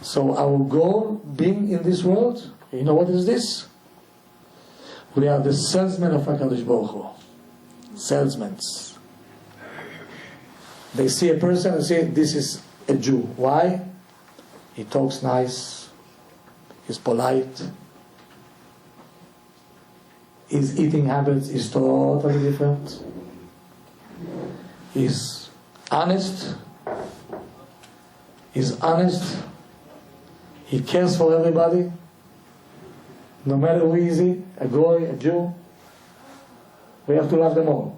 So our goal being in this world, you know what is this? We are the salesmen of HaKadosh Baruch Hu. Salesmen. They see a person and say, this is a Jew. Why? He talks nice. He's polite. His eating habits is totally different. He's honest. He's honest. He cares for everybody. No matter who is he, a Goy, a Jew, we have to love them all.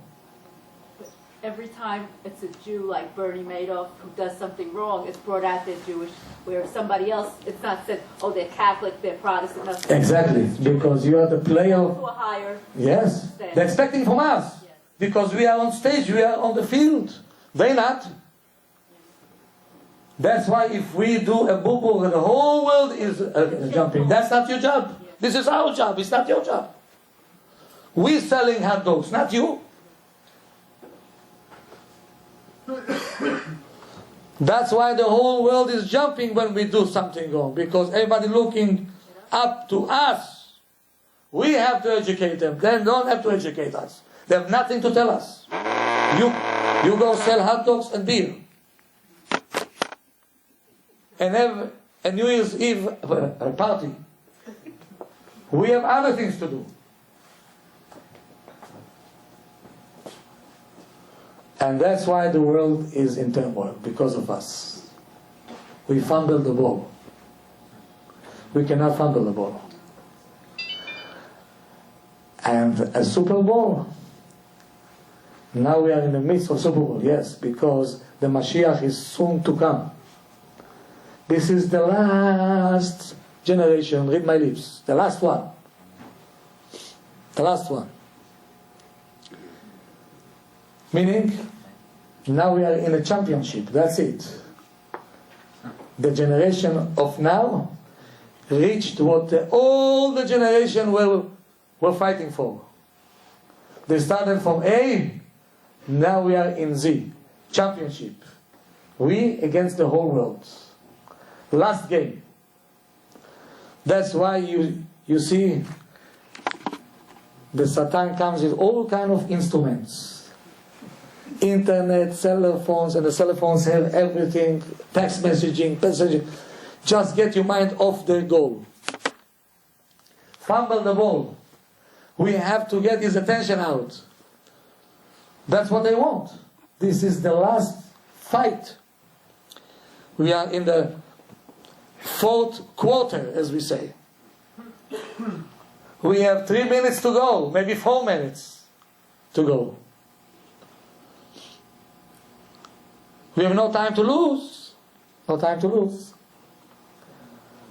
Every time it's a Jew like Bernie Madoff who does something wrong, it's brought out they're Jewish. Where somebody else, it's not said, oh, they're Catholic, they're Protestant. Nothing. Exactly, because you are the player. To a higher yes, standard. They're expecting from us. Yes. Because we are on stage, we are on the field. They're not. That's why if we do a boo-boo, the whole world is jumping. That's not your job. This is our job. It's not your job. We selling hot dogs, not you. That's why the whole world is jumping when we do something wrong, because everybody looking up to us. We have to educate them. They don't have to educate us. They have nothing to tell us. You go sell hot dogs and beer. And have a New Year's Eve party. We have other things to do. And that's why the world is in turmoil, because of us. We fumbled the ball. We cannot fumble the ball. And a Super Bowl, now we are in the midst of Super Bowl, yes, because the Mashiach is soon to come. This is the last generation, read my lips, the last one. The last one. Meaning, now we are in a championship, that's it. The generation of now reached what all the generation were fighting for. They started from A, now we are in Z, championship. We against the whole world. Last game. That's why you see the Satan comes with all kind of instruments. Internet, cell phones, and the cell phones have everything, text messaging. Just get your mind off the goal. Fumble the ball. We have to get his attention out. That's what they want. This is the last fight. We are in the fourth quarter, as we say. We have 3 minutes to go, maybe 4 minutes to go. We have no time to lose. No time to lose.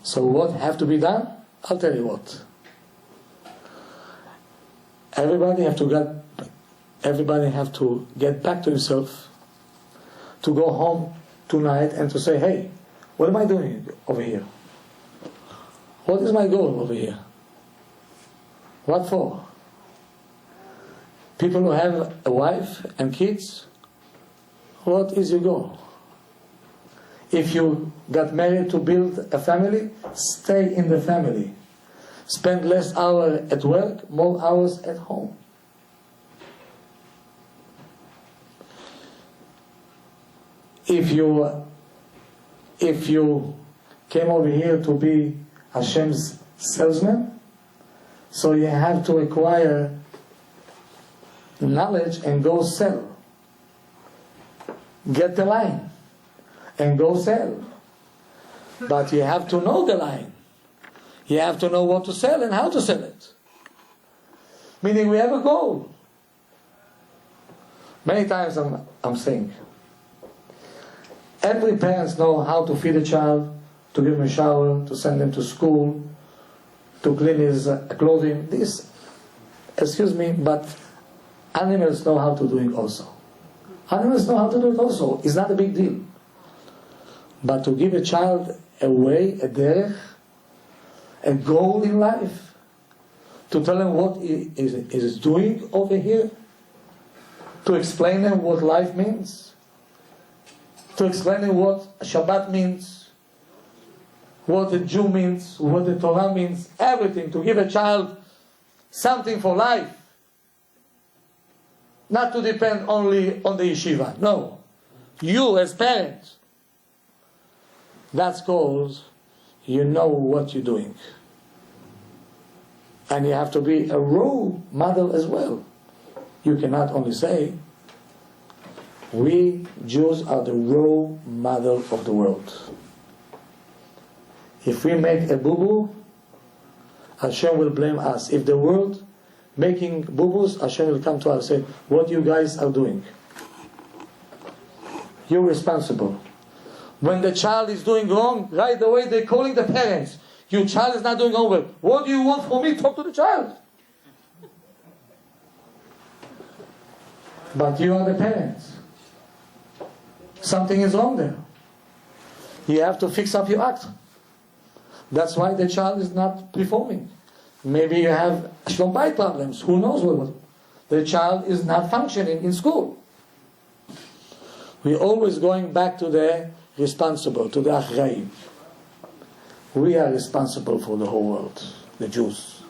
So what have to be done? I'll tell you what. Everybody have to get back to himself, to go home tonight and to say, hey, what am I doing over here? What is my goal over here? What for? People who have a wife and kids, what is your goal? If you got married to build a family, stay in the family. Spend less hours at work, more hours at home. If you came over here to be Hashem's salesman, so you have to acquire knowledge and go sell. Get the line and go sell. But you have to know the line. You have to know what to sell and how to sell it. Meaning we have a goal. Many times I'm saying, every parent knows how to feed a child, to give him a shower, to send him to school, to clean his clothing. This, excuse me, but animals know how to do it also. Animals know how to do it also. It's not a big deal. But to give a child a way, a derech, a goal in life, to tell him what he is doing over here, to explain him what life means, to explain him what Shabbat means, what the Jew means, what the Torah means, everything, to give a child something for life. Not to depend only on the yeshiva. No. You as parents. That's called, you know what you're doing. And you have to be a role model as well. You cannot only say, we Jews are the role model of the world. If we make a boo-boo, Hashem will blame us. If the world making boo-boos, Hashem will come to us and say, what you guys are doing? You're responsible. When the child is doing wrong, right away they're calling the parents. Your child is not doing homework. What do you want from me? Talk to the child. But you are the parents. Something is wrong there. You have to fix up your act. That's why the child is not performing. Maybe you have shlom bayit problems. Who knows what? The child is not functioning in school. We're always going back to the responsible, to the achraim. We are responsible for the whole world, the Jews.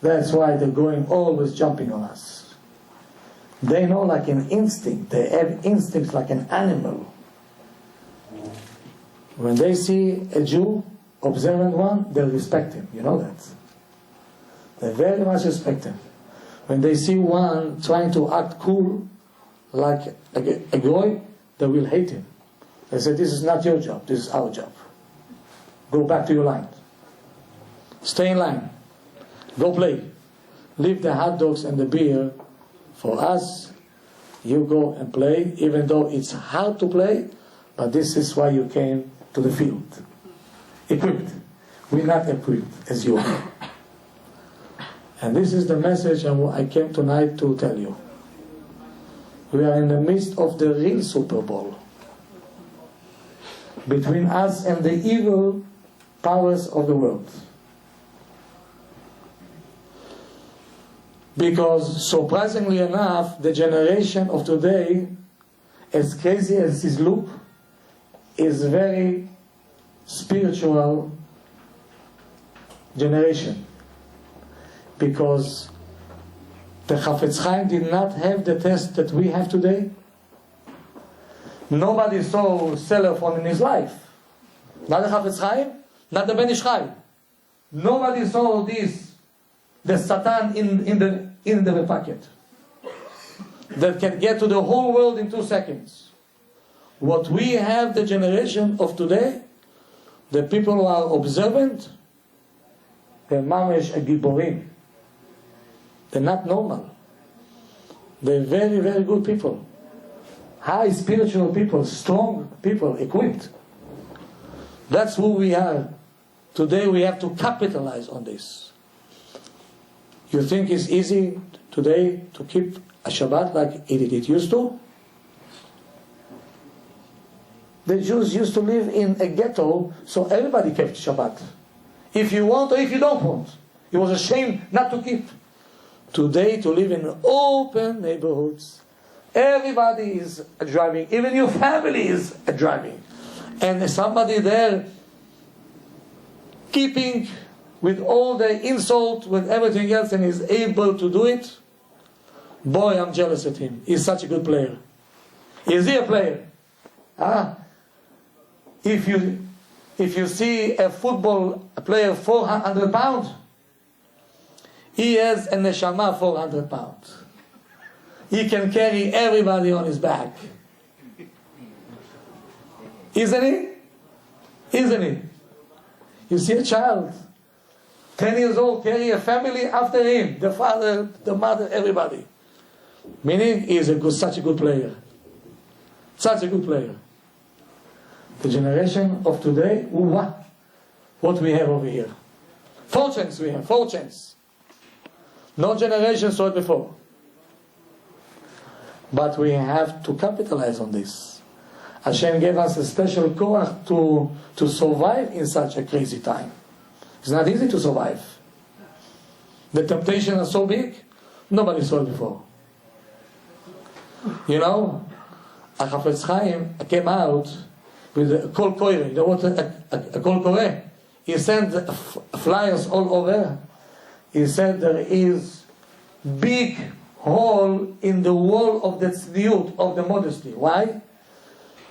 That's why they're going always jumping on us. They know like an instinct. They have instincts like an animal. When they see a Jew, observant one, they'll respect him. You know that. They very much respect him. When they see one trying to act cool, like a goy, they will hate him. They say, this is not your job, this is our job. Go back to your line. Stay in line. Go play. Leave the hot dogs and the beer for us. You go and play, even though it's hard to play, but this is why you came to the field. Equipped. We're not equipped as you are. And this is the message I came tonight to tell you. We are in the midst of the real Super Bowl. Between us and the evil powers of the world. Because surprisingly enough, the generation of today, as crazy as this look, is very spiritual generation. Because the Chafetz Chaim did not have the test that we have today. Nobody saw a cell phone in his life. Not the Chafetz Chaim, not the Ben Ish Chai. Nobody saw this, the Satan in the packet that can get to the whole world in 2 seconds. What we have, the generation of today, the people who are observant, they're mamish a giborim. They're not normal. They're very, very good people. High spiritual people, strong people, equipped. That's who we are. Today we have to capitalize on this. You think it's easy today to keep a Shabbat like it used to? The Jews used to live in a ghetto, so everybody kept Shabbat. If you want or if you don't want. It was a shame not to keep. Today, to live in open neighborhoods, everybody is driving, even your family is driving. And somebody there keeping with all the insult, with everything else, and is able to do it. Boy, I'm jealous of him. He's such a good player. Is he a player? If you see a football player 400 pounds, he has a neshama 400 pounds. He can carry everybody on his back. Isn't he? Isn't he? You see a child, 10 years old, carry a family after him, the father, the mother, everybody. Meaning he is such a good player. Such a good player. The generation of today, what we have over here. Fortunes we have, fortunes. No generation saw it before. But we have to capitalize on this. Hashem gave us a special koach to survive in such a crazy time. It's not easy to survive. The temptations are so big, nobody saw it before. You know, a Chafetz Chaim came out with a kol koire. You know what a kol kore? He sent flyers all over. He said there is big hole in the wall of the tzniut, of the modesty. Why?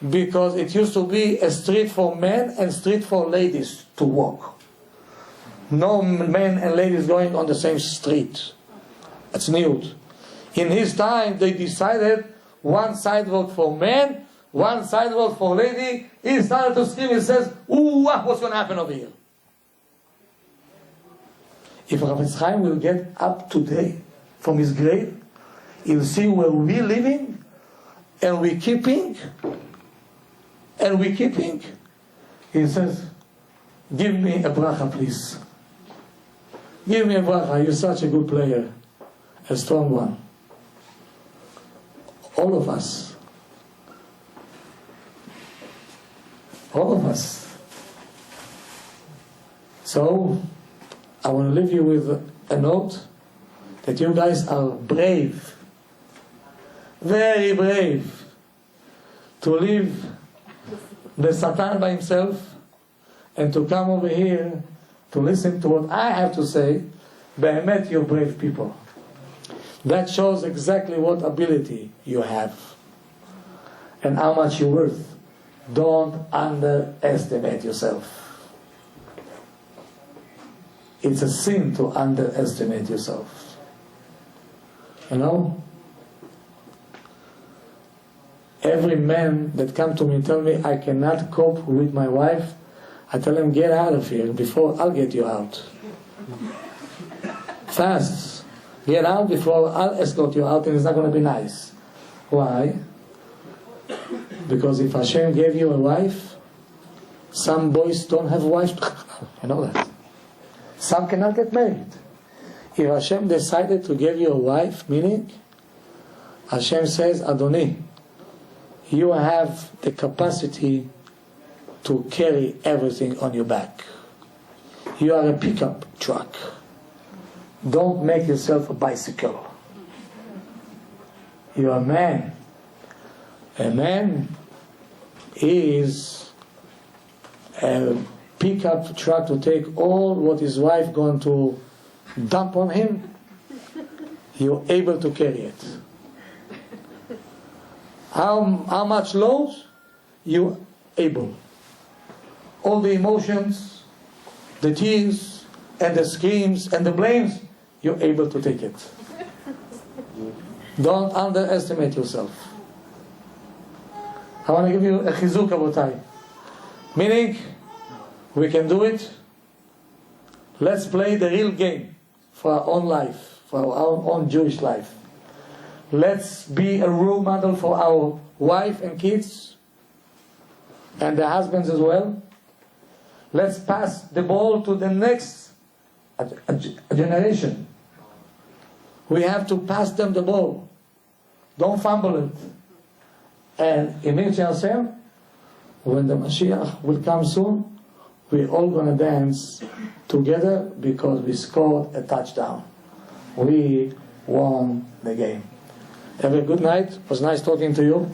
Because it used to be a street for men and street for ladies to walk. No men and ladies going on the same street. Tzniut. In his time, they decided one sidewalk for men, one sidewalk for lady. He started to scream. He says, "Ooh, what's going to happen over here?" If Rabbi Chaim will get up today from his grave, he'll see where we're living, and we're keeping, He says, "Give me a bracha, please. Give me a bracha. You're such a good player, a strong one." All of us. All of us. So, I want to leave you with a note that you guys are brave, very brave, to leave the Satan by himself and to come over here to listen to what I have to say. Be'emet, you're brave people. That shows exactly what ability you have and how much you're worth. Don't underestimate yourself. It's a sin to underestimate yourself. You know? Every man that come to me and tell me I cannot cope with my wife, I tell him, get out of here before I'll get you out. Fast. Get out before I'll escort you out, and it's not going to be nice. Why? Because if Hashem gave you a wife, some boys don't have wives. I know that. Some cannot get married. If Hashem decided to give you a wife, meaning Hashem says, Adoni, you have the capacity to carry everything on your back. You are a pickup truck. Don't make yourself a bicycle. You are a man. A man is a pickup truck to take all what his wife going to dump on him. You're able to carry it. How much load? You're able. All the emotions, the tears, and the screams, and the blames, you're able to take it. Don't underestimate yourself. I want to give you a CHAZAQ Rabotai. Meaning, we can do it. Let's play the real game for our own life, for our own Jewish life. Let's be a role model for our wife and kids, and the husbands as well. Let's pass the ball to the next generation. We have to pass them the ball. Don't fumble it. And Emir Hashem, when the Mashiach will come soon, we're all going to dance together because we scored a touchdown. We won the game. Have a good night. It was nice talking to you.